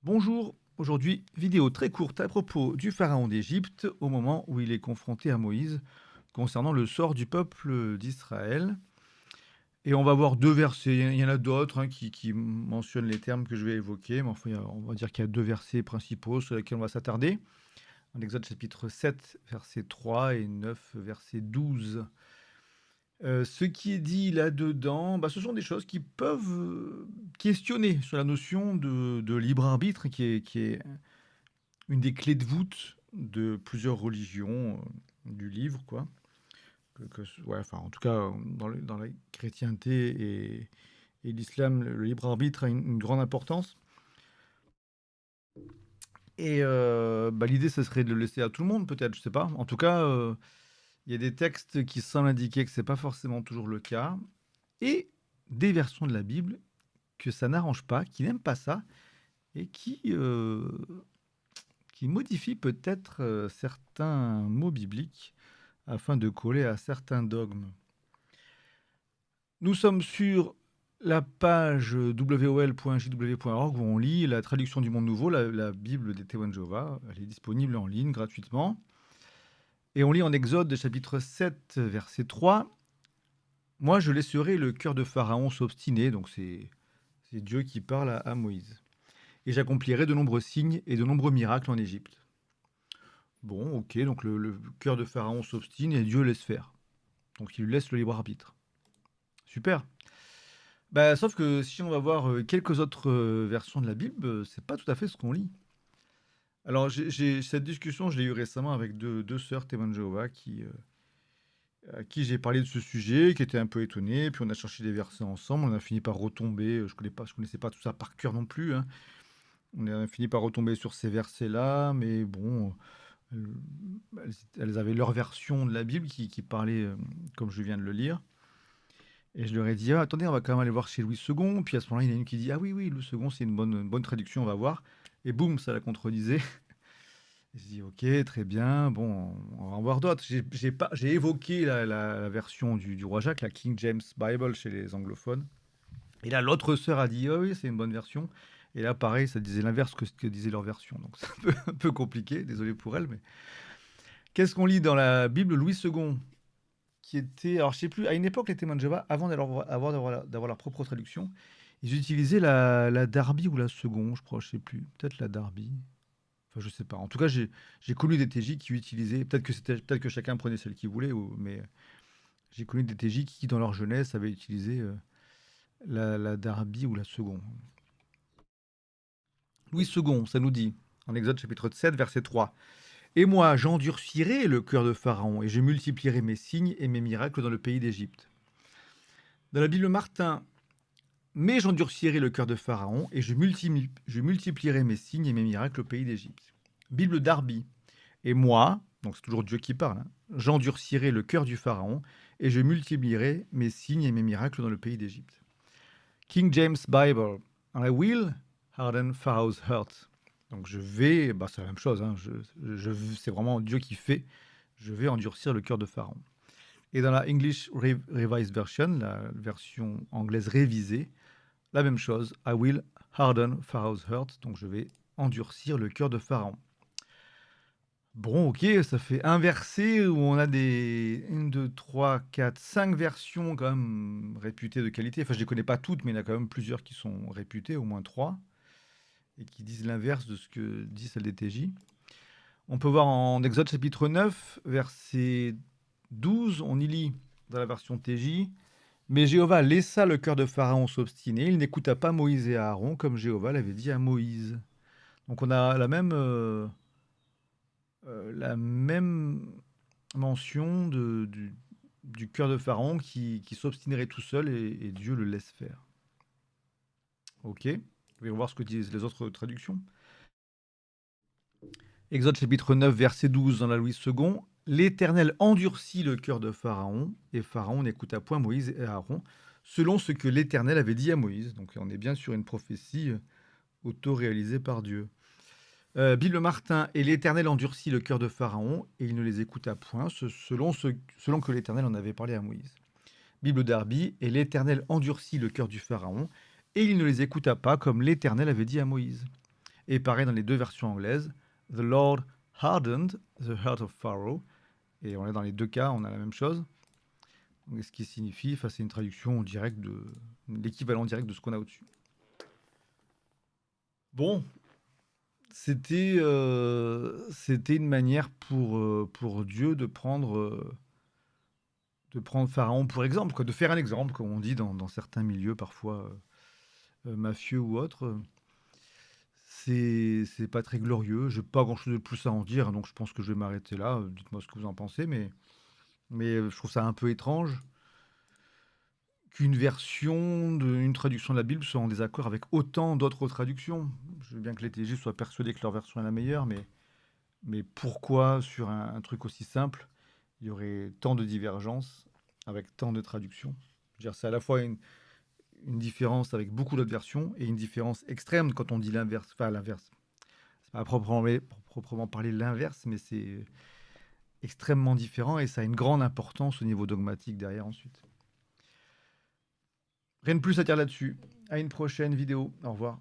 Bonjour, aujourd'hui vidéo très courte à propos du pharaon d'Égypte au moment où il est confronté à Moïse concernant le sort du peuple d'Israël. Et on va voir deux versets, il y en a d'autres qui mentionnent les termes que je vais évoquer, mais enfin on va dire qu'il y a deux versets principaux sur lesquels on va s'attarder. En Exode chapitre 7, verset 3 et 9, verset 12. Ce qui est dit là-dedans, ce sont des choses qui peuvent questionner sur la notion de libre arbitre qui est une des clés de voûte de plusieurs religions du livre, quoi. Ouais, enfin, en tout cas, dans la chrétienté et l'islam, le libre arbitre a une grande importance. Et l'idée, ce serait de le laisser à tout le monde, peut-être, je sais pas. En tout cas, il y a des textes qui semblent indiquer que c'est pas forcément toujours le cas, et des versions de la Bible que ça n'arrange pas, qui n'aiment pas ça, et qui modifient peut-être certains mots bibliques afin de coller à certains dogmes. Nous sommes sur la page wol.jw.org où on lit la traduction du Monde Nouveau, la Bible des témoins de Jéhovah. Elle est disponible en ligne gratuitement. Et on lit en Exode chapitre 7, verset 3. Moi, je laisserai le cœur de Pharaon s'obstiner. Donc c'est Dieu qui parle à Moïse. Et j'accomplirai de nombreux signes et de nombreux miracles en Égypte. Bon, ok, donc le cœur de Pharaon s'obstine et Dieu laisse faire. Donc il lui laisse le libre arbitre. Super. Sauf que si on va voir quelques autres versions de la Bible, c'est pas tout à fait ce qu'on lit. Alors, cette discussion, je l'ai eue récemment avec deux sœurs témoins de Jéhovah à qui j'ai parlé de ce sujet, qui étaient un peu étonnées. Puis on a cherché des versets ensemble. On a fini par retomber. Je connaissais pas tout ça par cœur non plus, hein. On a fini par retomber sur ces versets-là, mais bon, elles, elles avaient leur version de la Bible qui parlait comme je viens de le lire. Et je leur ai dit: «Ah, attendez, on va quand même aller voir chez Louis II». Puis à ce moment-là, il y en a une qui dit: «Ah oui, oui, Louis II, c'est une bonne traduction, on va voir». Et boum, ça la contredisait. Et je dis: «OK, très bien, bon, on va en voir d'autres». J'ai évoqué la version du roi Jacques, la King James Bible chez les anglophones. Et là, l'autre sœur a dit: «Ah oui, c'est une bonne version». Et là, pareil, ça disait l'inverse que ce que disait leur version. Donc c'est un peu compliqué, désolé pour elle. Mais qu'est-ce qu'on lit dans la Bible? Louis II, qui était, alors je sais plus, à une époque, les témoins de Jéhovah, d'avoir leur propre traduction, ils utilisaient la Darby ou la Second, je crois, je sais plus, peut-être la Darby. Enfin, je sais pas. En tout cas, j'ai connu des TJ qui utilisaient, peut-être que chacun prenait celle qu'il voulait, mais j'ai connu des TJ qui, dans leur jeunesse, avaient utilisé la Darby ou la Second. Louis II, ça nous dit, en Exode chapitre 7, verset 3. Et moi, j'endurcirai le cœur de Pharaon, et je multiplierai mes signes et mes miracles dans le pays d'Égypte. Dans la Bible Martin, mais j'endurcirai le cœur de Pharaon, et je multiplierai mes signes et mes miracles au pays d'Égypte. Bible Darby. Et moi, donc c'est toujours Dieu qui parle, hein, j'endurcirai le cœur du Pharaon, et je multiplierai mes signes et mes miracles dans le pays d'Égypte. King James Bible. I will harden Pharaoh's heart. Donc je vais, c'est la même chose, hein, c'est vraiment Dieu qui fait, je vais endurcir le cœur de Pharaon. Et dans la English Revised Version, la version anglaise révisée, la même chose. I will harden Pharaoh's heart. Donc je vais endurcir le cœur de Pharaon. Bon, ok, ça fait un verset où on a des 1, 2, 3, 4, 5 versions quand même réputées de qualité. Enfin, je ne les connais pas toutes, mais il y en a quand même plusieurs qui sont réputées, au moins 3, et qui disent l'inverse de ce que dit celle des TJ. On peut voir en Exode chapitre 9, verset 12, on y lit dans la version TJ: Mais Jéhovah laissa le cœur de Pharaon s'obstiner, il n'écouta pas Moïse et Aaron, comme Jéhovah l'avait dit à Moïse. Donc on a la même mention du cœur de Pharaon qui s'obstinerait tout seul et Dieu le laisse faire. Ok, on va voir ce que disent les autres traductions. Exode chapitre 9, verset 12 dans la Louis II. L'Éternel endurcit le cœur de Pharaon, et Pharaon n'écouta point Moïse et Aaron, selon ce que l'Éternel avait dit à Moïse. Donc on est bien sur une prophétie auto-réalisée par Dieu. Bible Martin: et l'Éternel endurcit le cœur de Pharaon, et il ne les écouta point, selon que l'Éternel en avait parlé à Moïse. Bible Darby: et l'Éternel endurcit le cœur du Pharaon, et il ne les écouta pas, comme l'Éternel avait dit à Moïse. Et pareil dans les deux versions anglaises. The Lord hardened the heart of Pharaoh. Et on est dans les deux cas, on a la même chose. Donc, ce qui signifie, enfin, c'est une traduction directe de l'équivalent direct de ce qu'on a au-dessus. Bon, c'était une manière pour Dieu de prendre Pharaon pour exemple, quoi, de faire un exemple, comme on dit dans certains milieux parfois mafieux ou autres. C'est pas très glorieux. J'ai pas grand-chose de plus à en dire, donc je pense que je vais m'arrêter là. Dites-moi ce que vous en pensez, mais je trouve ça un peu étrange qu'une version d'une traduction de la Bible soit en désaccord avec autant d'autres traductions. Je veux bien que les TG soient persuadés que leur version est la meilleure, mais pourquoi sur un truc aussi simple, il y aurait tant de divergences avec tant de traductions? Je veux dire, c'est à la fois une différence avec beaucoup d'autres versions et une différence extrême quand on dit l'inverse. Enfin, l'inverse. C'est pas proprement parler l'inverse, mais c'est extrêmement différent et ça a une grande importance au niveau dogmatique derrière ensuite. Rien de plus à dire là-dessus. À une prochaine vidéo. Au revoir.